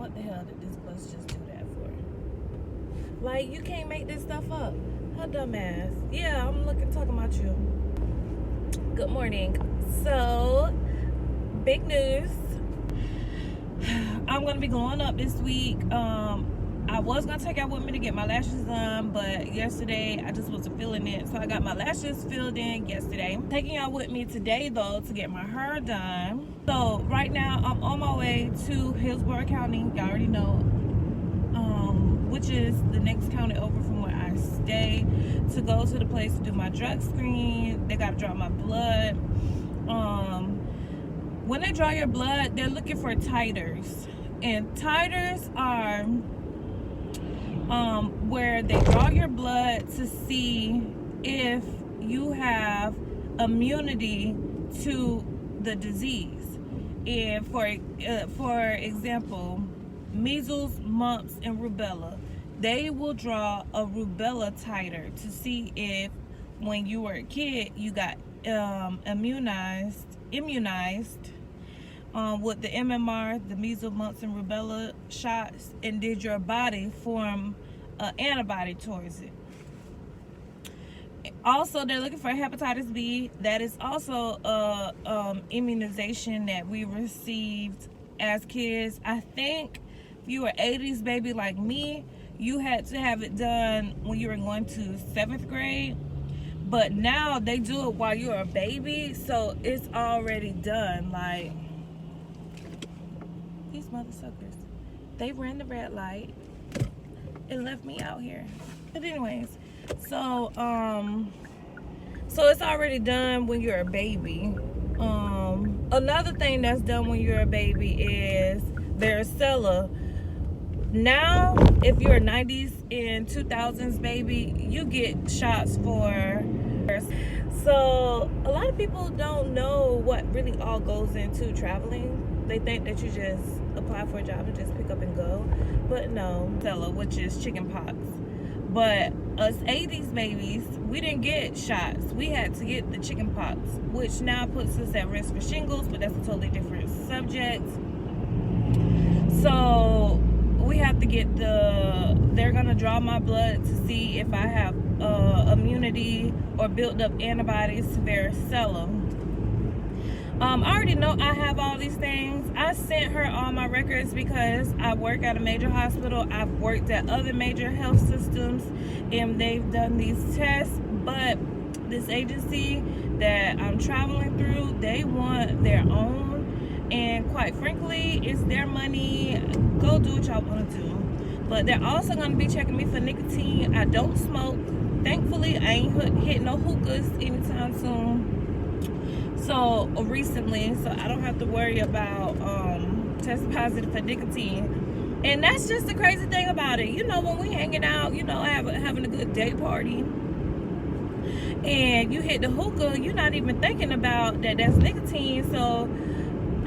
what the hell did this bus just do that for? Like, you can't make this stuff up. Her dumb ass. Yeah, I'm talking about you. Good morning. So, big news. I'm gonna be going up this week. I was gonna take out with me to get my lashes done, but yesterday I just wasn't feeling it, so I got my lashes filled in yesterday. Taking out with me today though to get my hair done. So right now I'm on my way to Hillsborough County. Y'all already know, which is the next county over from where I stay, to go to the place to do my drug screen. They gotta draw my blood. When they draw your blood, they're looking for titers, and titers are where they draw your blood to see if you have immunity to the disease. And for example, measles, mumps, and rubella, they will draw a rubella titer to see if when you were a kid you got immunized with the MMR, the measles, mumps, and rubella shots, and did your body form an antibody towards it. Also, they're looking for hepatitis B. That is also a immunization that we received as kids. I think if you were 80s baby like me, you had to have it done when you were going to 7th grade. But now they do it while you're a baby, so it's already done. Like, these mother suckers, they ran the red light and left me out here. But anyways, so it's already done when you're a baby. Another thing that's done when you're a baby is varicella. Now, if you're a 90s and 2000s baby, you get shots for. So a lot of people don't know what really all goes into traveling. They think that you just apply for a job and just pick up and go, but no, varicella, which is chicken pox. But us 80s babies, we didn't get shots. We had to get the chicken pox, which now puts us at risk for shingles, but that's a totally different subject. So we have to get they're gonna draw my blood to see if I have immunity or built up antibodies to varicella. I already know I have all these things. I sent her all my records because I work at a major hospital. I've worked at other major health systems and they've done these tests, but this agency that I'm traveling through, they want their own, and quite frankly, it's their money. Go do what y'all want to do. But they're also going to be checking me for nicotine. I don't smoke. Thankfully, I ain't hit no hookahs anytime soon. So recently, so I don't have to worry about testing positive for nicotine. And that's just the crazy thing about it. You know, when we hanging out, you know, having a good day party, and you hit the hookah, you're not even thinking about that that's nicotine. So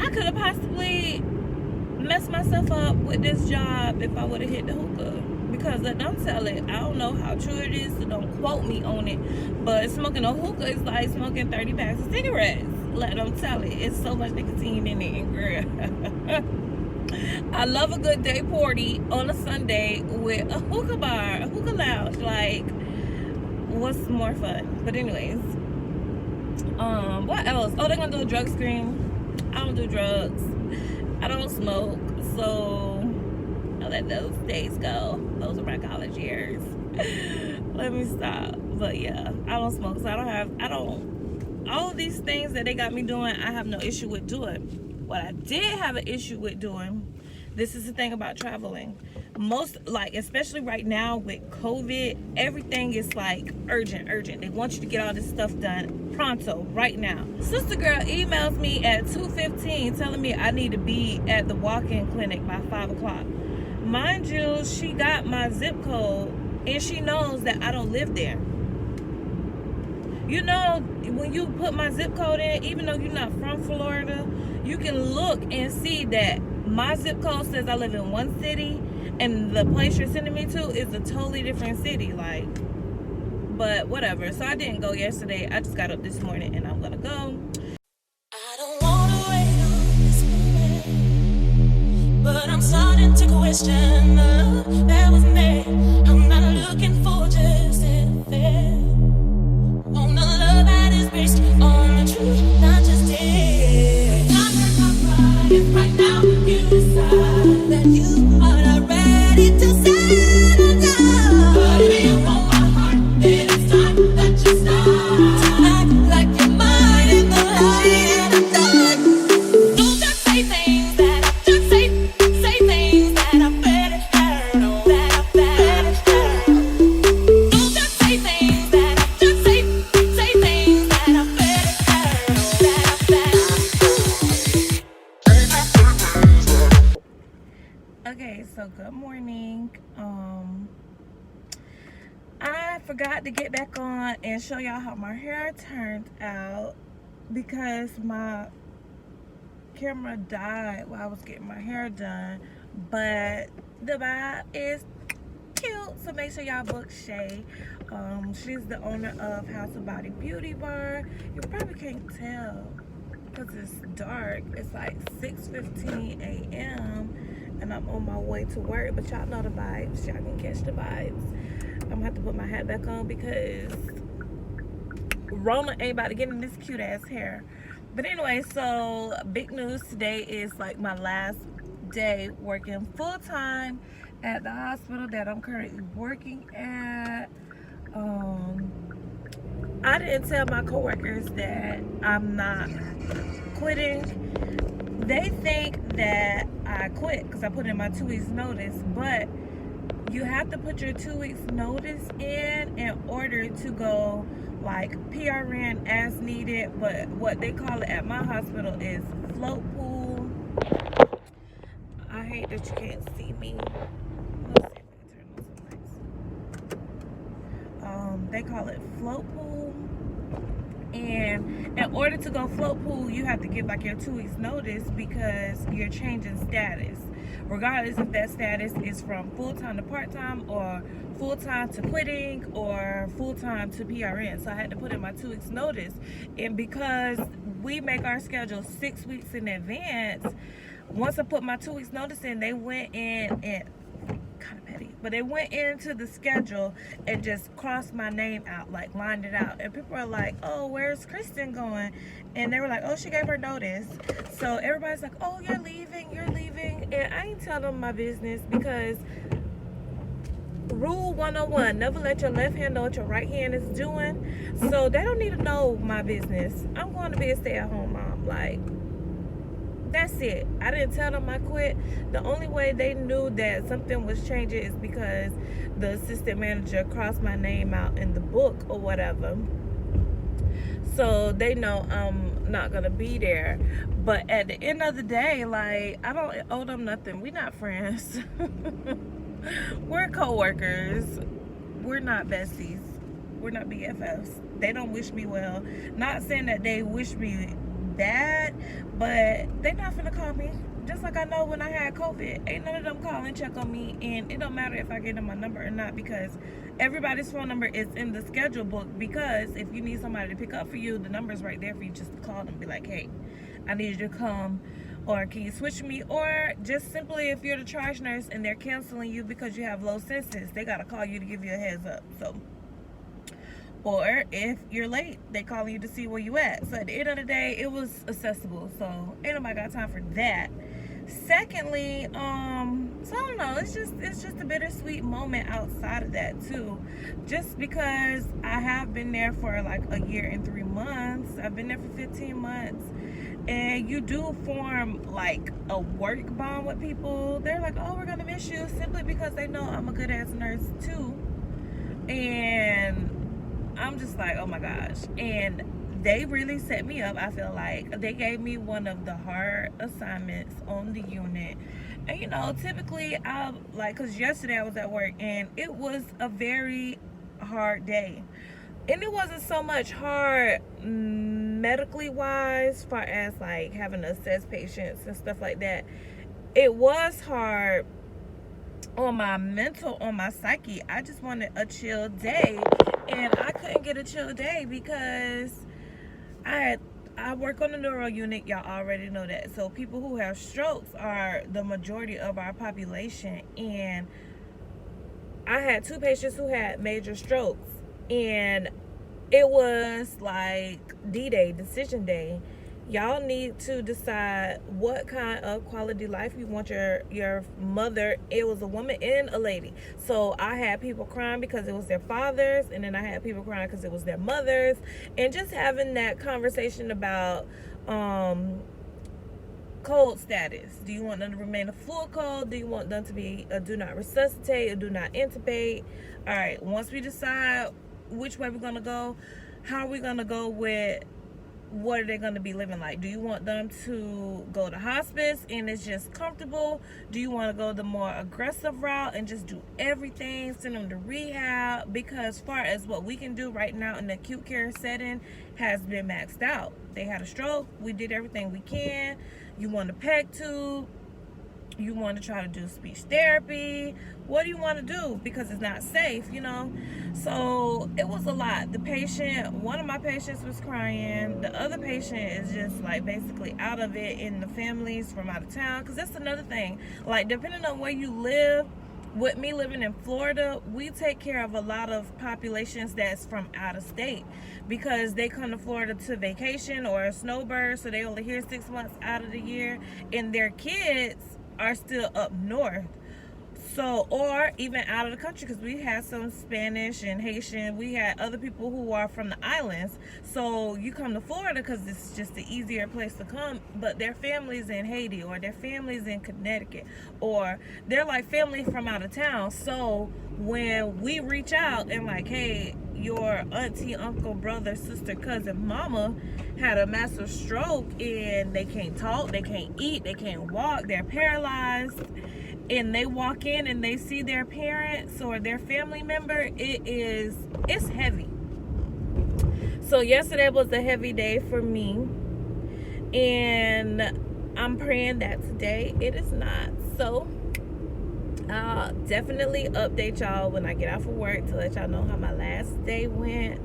I could have possibly messed myself up with this job if I would have hit the hookah. Because don't tell it, I don't know how true it is, so don't quote me on it, but smoking a hookah is like smoking 30 packs of cigarettes. Let them tell it, it's so much nicotine in it, girl. I love a good day party on a Sunday with a hookah bar, a hookah lounge. Like, what's more fun? But anyways, what else? Oh, they're gonna do a drug screen. I don't do drugs, I don't smoke, so I'll let those days go. Those are my college years. Let me stop. But yeah, I don't smoke, so all of these things that they got me doing, I have no issue with doing. What I did have an issue with doing, this is the thing about traveling. Most, like, especially right now with COVID, everything is like urgent. They want you to get all this stuff done pronto, right now. Sister girl emails me at 2:15 telling me I need to be at the walk-in clinic by 5 o'clock. Mind you, she got my zip code and she knows that I don't live there. You know, when you put my zip code in, even though you're not from Florida, you can look and see that my zip code says I live in one city and the place you're sending me to is a totally different city. Like, but whatever. So I didn't go yesterday. I just got up this morning and I'm gonna go. I don't wanna wait on this moment, but I'm starting to question the love that was made. I'm not looking for just anything. Want a love that is based on the truth, not just it. Not hurt my pride if right now you decide that you are not ready to settle down. But if you want my heart, then it's time that you start to act like you're mine in the light of the dark. Don't just say things that I just say things that I better heard, oh, that I better heard. Don't just say things that I just say things that I better heard, oh, that I better. Okay, so good morning. I forgot to get back on and show y'all how my hair turned out because my camera died while I was getting my hair done, but the vibe is cute, so make sure y'all book Shay. She's the owner of House of Body Beauty Bar. You probably can't tell because it's dark. It's like 6:15 a.m. and I'm on my way to work, but y'all know the vibes. Y'all can catch the vibes. I'm gonna have to put my hat back on because Rona ain't about to get in this cute ass hair. But anyway, so big news today is like my last day working full time at the hospital that I'm currently working at. I didn't tell my coworkers that I'm not quitting. They think that I quit because I put in my 2 weeks notice, but you have to put your 2 weeks notice in order to go like PRN as needed. But what they call it at my hospital is float pool. I hate that you can't see me. Let's see if I can turn on some lights. They call it float pool. And in order to go float pool, you have to give like your 2 weeks notice because you're changing status. Regardless if that status is from full-time to part-time or full-time to quitting or full-time to PRN. So I had to put in my 2 weeks notice. And because we make our schedule 6 weeks in advance, once I put my 2 weeks notice in, they went in and kind of petty, but they went into the schedule and just crossed my name out, like lined it out. And people are like, oh, where's Christen going? And they were like, oh, she gave her notice. So everybody's like, oh, you're leaving. And I ain't tell them my business because rule 101, never let your left hand know what your right hand is doing. So they don't need to know my business. I'm going to be a stay-at-home mom. Like, that's it. I didn't tell them I quit. The only way they knew that something was changing is because the assistant manager crossed my name out in the book or whatever. So they know I'm not gonna be there. But at the end of the day, like, I don't owe them nothing. We're not friends. We're co-workers. We're not besties. We're not BFFs. They don't wish me well. Not saying that they wish me bad, but they not finna call me. Just like I know when I had COVID, ain't none of them call and check on me, and it don't matter if I get them my number or not because everybody's phone number is in the schedule book. Because if you need somebody to pick up for you, the number's right there for you just to call them, be like, hey, I need you to come, or can you switch me? Or just simply if you're the charge nurse and they're canceling you because you have low census, they gotta call you to give you a heads up. So, or if you're late, they calling you to see where you at. So at the end of the day, it was accessible. So ain't nobody got time for that. Secondly, so I don't know, it's just a bittersweet moment outside of that too. Just because I have been there for like a year and 3 months. I've been there for 15 months. And you do form like a work bond with people. They're like, oh, we're gonna miss you, simply because they know I'm a good ass nurse too. And I'm just like, oh my gosh. And they really set me up. I feel like they gave me one of the hard assignments on the unit. And you know, typically I like, cause yesterday I was at work and it was a very hard day. And it wasn't so much hard medically wise, as far as like having to assess patients and stuff like that. It was hard on my mental, on my psyche. I just wanted a chill day, and I couldn't get a chill day because I I work on the neuro unit. Y'all already know that. So people who have strokes are the majority of our population. And I had 2 patients who had major strokes. And it was like D-Day, decision day. Y'all need to decide what kind of quality life you want your mother. It was a woman and a lady. So I had people crying because it was their fathers, and then I had people crying because it was their mothers, and just having that conversation about code status. Do you want them to remain a full code? Do you want them to be a do not resuscitate or do not intubate? All right, once we decide which way we're going to go, how are we going to go with what are they going to be living like? Do you want them to go to hospice and it's just comfortable? Do you want to go the more aggressive route and just do everything, send them to rehab? Because as far as what we can do right now in the acute care setting has been maxed out. They had a stroke. We did everything we can. You want a PEG tube. You want to try to do speech therapy. What do you want to do? Because it's not safe, you know. So it was a lot. One of my patients was crying. The other patient is just like basically out of it, and the families from out of town. Because that's another thing. Like, depending on where you live, with me living in Florida, we take care of a lot of populations that's from out of state, because they come to Florida to vacation or a snowbird, so they only here 6 months out of the year, and their kids are still up north. So, or even out of the country, because we had some Spanish and Haitian. We had other people who are from the islands. So you come to Florida because it's just the easier place to come, but their family's in Haiti, or their family's in Connecticut, or they're like family from out of town. So when we reach out and like, hey, your auntie, uncle, brother, sister, cousin, mama had a massive stroke and they can't talk, they can't eat, they can't walk, they're paralyzed, and they walk in and they see their parents or their family member, it's heavy. So yesterday was a heavy day for me, and I'm praying that today it is not. So I'll definitely update y'all when I get off of work to let y'all know how my last day went,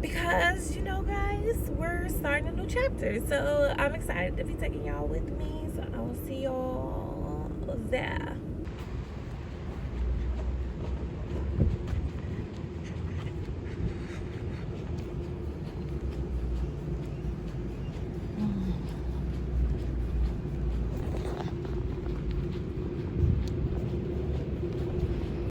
because, you know, guys, we're starting a new chapter. So I'm excited to be taking y'all with me. So I will see y'all there.